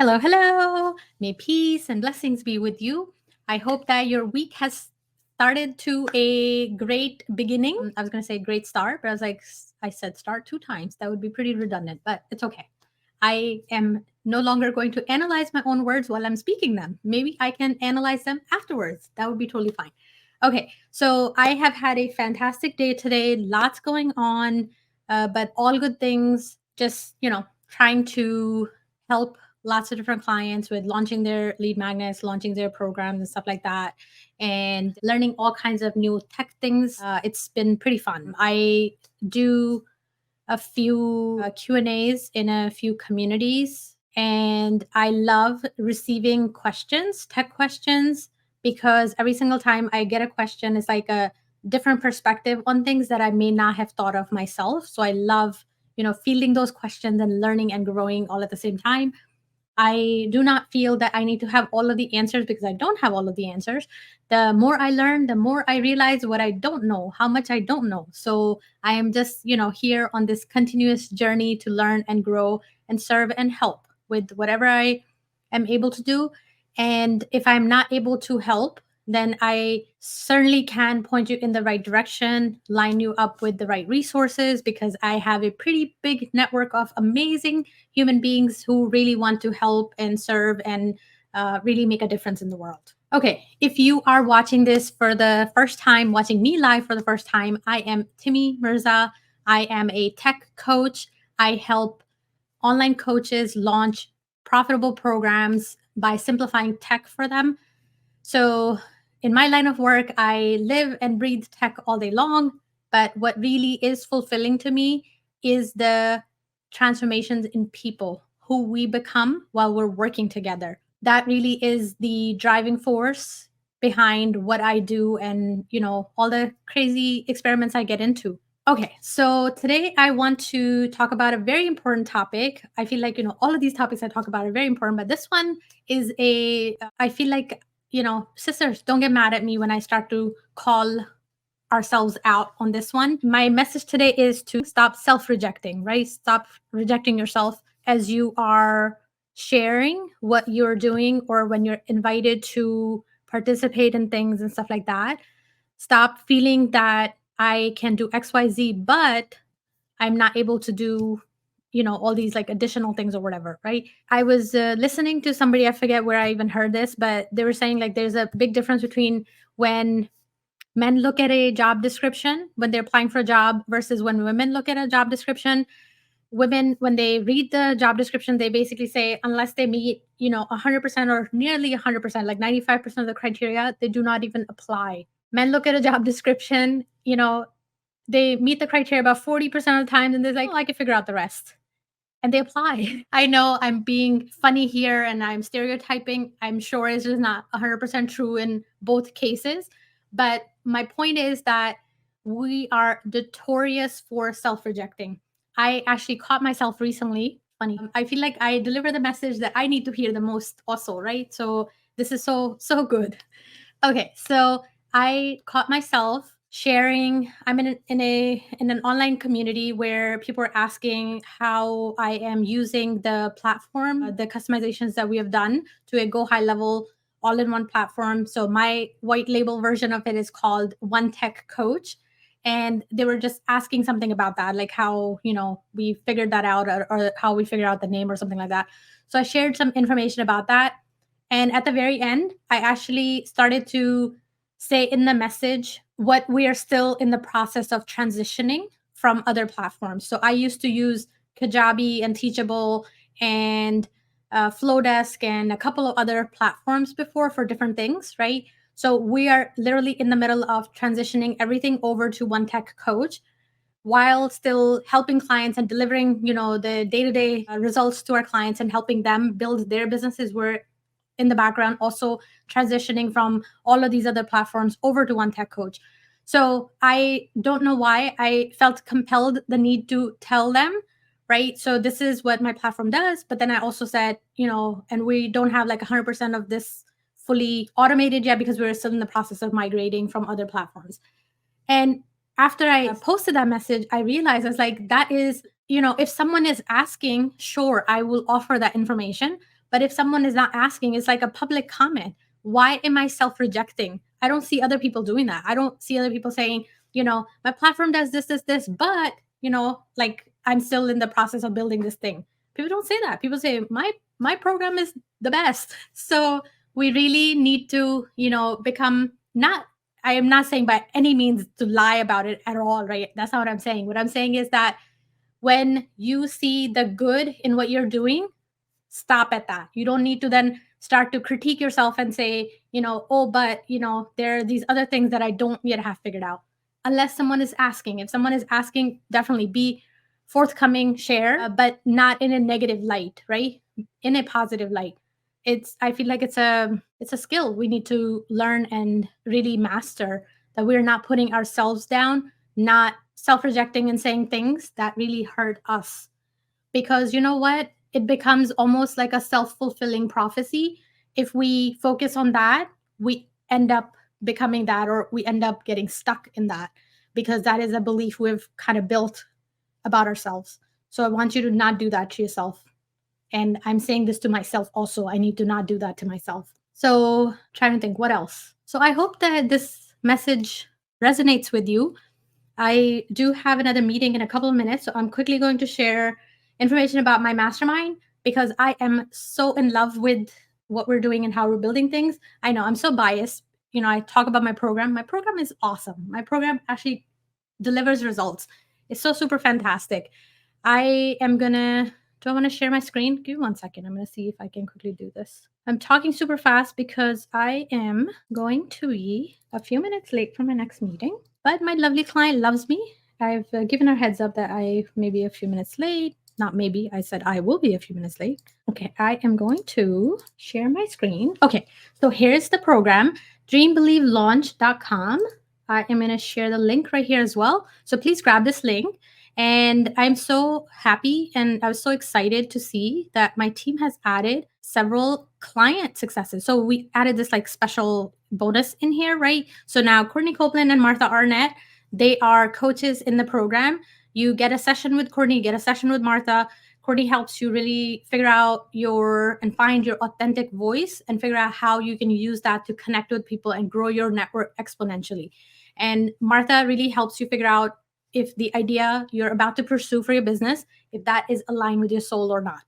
Hello, hello. May peace and blessings be with you. I hope that your week has started to a great beginning. I was going to say great start, but I was like, I said start two times. That would be pretty redundant, but it's okay. I am no longer going to analyze my own words while I'm speaking them. Maybe I can analyze them afterwards. That would be totally fine. Okay, so I have had a fantastic day today. Lots going on, but all good things. Just, trying to help lots of different clients with launching their lead magnets, launching their programs and stuff like that, and learning all kinds of new tech things. It's been pretty fun. I do a few Q&As in a few communities, and I love receiving questions, tech questions, because every single time I get a question, it's like a different perspective on things that I may not have thought of myself. So I love, fielding those questions and learning and growing all at the same time. I do not feel that I need to have all of the answers because I don't have all of the answers. The more I learn, the more I realize what I don't know, how much I don't know. So I am just, here on this continuous journey to learn and grow and serve and help with whatever I am able to do. And if I'm not able to help, then I certainly can point you in the right direction, line you up with the right resources, because I have a pretty big network of amazing human beings who really want to help and serve and really make a difference in the world. Okay, if you are watching this for the first time, watching me live for the first time, I am Timmy Mirza. I am a tech coach. I help online coaches launch profitable programs by simplifying tech for them. So, in my line of work, I live and breathe tech all day long. But what really is fulfilling to me is the transformations in people who we become while we're working together. That really is the driving force behind what I do and, all the crazy experiments I get into. Okay, so today I want to talk about a very important topic. I feel like, all of these topics I talk about are very important, but this one is I feel like, sisters, don't get mad at me when I start to call ourselves out on this one. My message today is to stop self rejecting, right? Stop rejecting yourself as you are sharing what you're doing or when you're invited to participate in things and stuff like that. Stop feeling that I can do XYZ, but I'm not able to do, all these like additional things or whatever, right? I was listening to somebody, I forget where I even heard this, but they were saying like there's a big difference between when men look at a job description when they're applying for a job versus when women look at a job description. Women, when they read the job description, they basically say unless they meet, 100% or nearly 100%, like 95% of the criteria, they do not even apply. Men look at a job description, they meet the criteria about 40% of the time, and they're like, oh, I can figure out the rest. And they apply. I know I'm being funny here and I'm stereotyping. I'm sure it's just not 100% true in both cases. But my point is that we are notorious for self rejecting. I actually caught myself recently. Funny. I feel like I deliver the message that I need to hear the most, also, right? So this is so good. Okay, so I caught myself sharing. I'm in an online community where people are asking how I am using the platform, the customizations that we have done to a go high level all-in-one platform. So my white label version of it is called One Tech Coach. And they were just asking something about that, like how, we figured that out, or how we figured out the name or something like that. So I shared some information about that. And at the very end, I actually started to say in the message what we are still in the process of transitioning from other platforms. So I used to use Kajabi and Teachable and Flowdesk and a couple of other platforms before for different things, right? So we are literally in the middle of transitioning everything over to One Tech Coach while still helping clients and delivering, the day-to-day results to our clients and helping them build their businesses. We're in the background also transitioning from all of these other platforms over to One Tech Coach. So I don't know why I felt compelled the need to tell them, right? So this is what my platform does. But then I also said, and we don't have like 100% of this fully automated yet because we're still in the process of migrating from other platforms. And after I posted that message, I realized I was like, that is, if someone is asking, sure, I will offer that information. But if someone is not asking, it's like a public comment. Why am I self rejecting? I don't see other people doing that. I don't see other people saying, my platform does this, but, like I'm still in the process of building this thing. People don't say that. People say, my program is the best. So we really need to, become not, I am not saying by any means to lie about it at all, right? That's not what I'm saying. What I'm saying is that when you see the good in what you're doing, stop at that. You don't need to then start to critique yourself and say, oh, but, there are these other things that I don't yet have figured out. Unless someone is asking. If someone is asking, definitely be forthcoming, share, but not in a negative light, right? In a positive light. I feel like it's a skill we need to learn and really master, that we're not putting ourselves down, not self-rejecting and saying things that really hurt us. Because you know what? It becomes almost like a self-fulfilling prophecy. If we focus on that, we end up becoming that, or we end up getting stuck in that, because that is a belief we've kind of built about ourselves. So I want you to not do that to yourself. And I'm saying this to myself also. I need to not do that to myself. So trying to think what else. So I hope that this message resonates with you. I do have another meeting in a couple of minutes, so I'm quickly going to share information about my mastermind, because I am so in love with what we're doing and how we're building things. I know I'm so biased. I talk about my program. My program is awesome. My program actually delivers results. It's so super fantastic. I am gonna do I want to share my screen? Give me 1 second. I'm gonna see if I can quickly do this. I'm talking super fast because I am going to be a few minutes late for my next meeting. But my lovely client loves me. I've given her heads up that I may be a few minutes late. Not maybe, I said I will be a few minutes late. Okay, I am going to share my screen. Okay, so here's the program, dreambelievelaunch.com. I am going to share the link right here as well. So please grab this link. And I'm so happy and I was so excited to see that my team has added several client successes. So we added this like special bonus in here, right? So now Courtney Copeland and Martha Arnett, they are coaches in the program. You get a session with Courtney, get a session with Martha. Courtney helps you really figure out and find your authentic voice and figure out how you can use that to connect with people and grow your network exponentially. And Martha really helps you figure out if the idea you're about to pursue for your business, if that is aligned with your soul or not.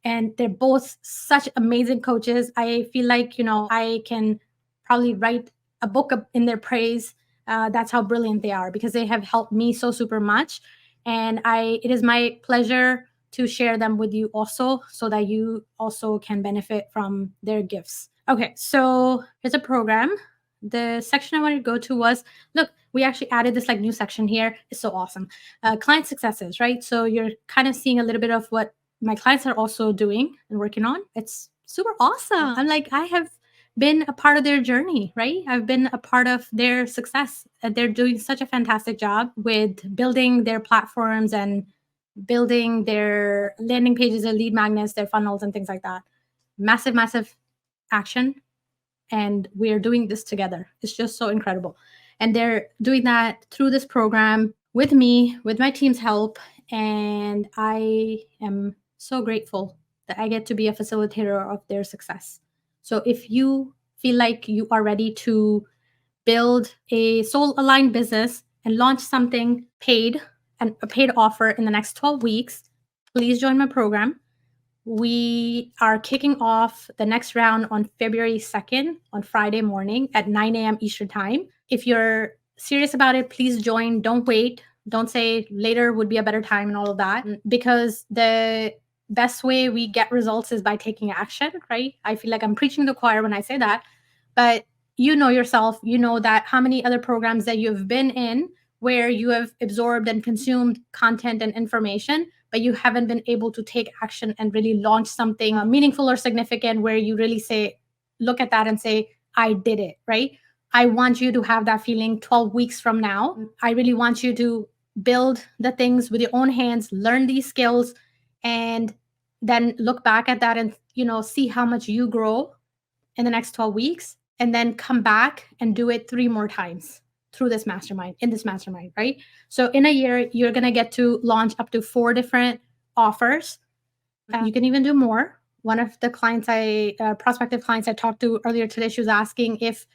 And they're both such amazing coaches. I feel like, I can probably write a book in their praise. That's how brilliant they are, because they have helped me so super much. And it is my pleasure to share them with you also, so that you also can benefit from their gifts. Okay, so here's a program. The section I wanted to go to was, look, we actually added this like new section here. It's so awesome. Client successes, right? So you're kind of seeing a little bit of what my clients are also doing and working on. It's super awesome. I'm like, I have been a part of their journey, right? I've been a part of their success. They're doing such a fantastic job with building their platforms and building their landing pages, their lead magnets, their funnels, and things like that. Massive, massive action. And we're doing this together. It's just so incredible. And they're doing that through this program with me, with my team's help. And I am so grateful that I get to be a facilitator of their success. So if you feel like you are ready to build a soul aligned business and launch something paid and a paid offer in the next 12 weeks, please join my program. We are kicking off the next round on February 2nd on Friday morning at 9 a.m. Eastern Time. If you're serious about it, please join. Don't wait. Don't say later would be a better time and all of that, because the best way we get results is by taking action, right? I feel like I'm preaching to the choir when I say that, but you know yourself, you know that how many other programs that you've been in where you have absorbed and consumed content and information, but you haven't been able to take action and really launch something meaningful or significant where you really say, look at that and say, I did it, right? I want you to have that feeling 12 weeks from now. I really want you to build the things with your own hands, learn these skills, and then look back at that and, see how much you grow in the next 12 weeks, and then come back and do it 3 more times through this mastermind, right? So in a year, you're going to get to launch up to 4 different offers. You can even do more. One of the clients prospective clients I talked to earlier today, she was asking if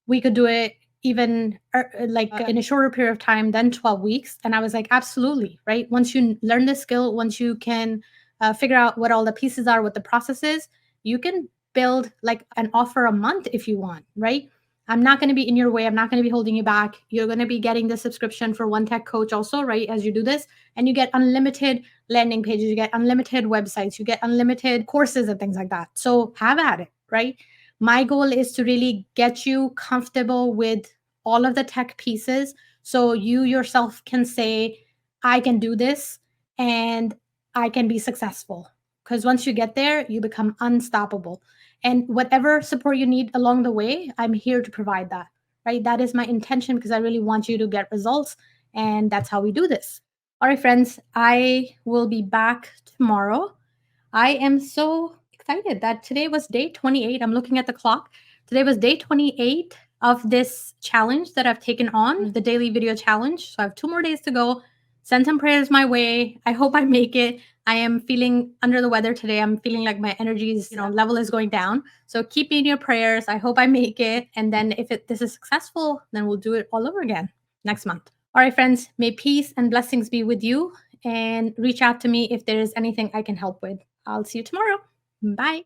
we could do it even in a shorter period of time than 12 weeks. And I was like, absolutely, right? Once you learn the skill, once you can figure out what all the pieces are, what the process is, you can build like an offer a month if you want, right? I'm not going to be in your way. I'm not going to be holding you back. You're going to be getting the subscription for One Tech Coach also, right? As you do this, and you get unlimited landing pages, you get unlimited websites, you get unlimited courses and things like that. So have at it, right? My goal is to really get you comfortable with all of the tech pieces so you yourself can say, I can do this and I can be successful. Because once you get there, you become unstoppable. And whatever support you need along the way, I'm here to provide that, right? That is my intention because I really want you to get results. And that's how we do this. All right, friends, I will be back tomorrow. I am so excited that today was day 28. I'm looking at the clock. Today was day 28 of this challenge that I've taken on, the daily video challenge. So I have 2 more days to go. Send some prayers my way. I hope I make it. I am feeling under the weather today. I'm feeling like my energy's, level is going down. So keep me in your prayers. I hope I make it. And then if this is successful, then we'll do it all over again next month. All right, friends, may peace and blessings be with you, and reach out to me if there is anything I can help with. I'll see you tomorrow. Bye.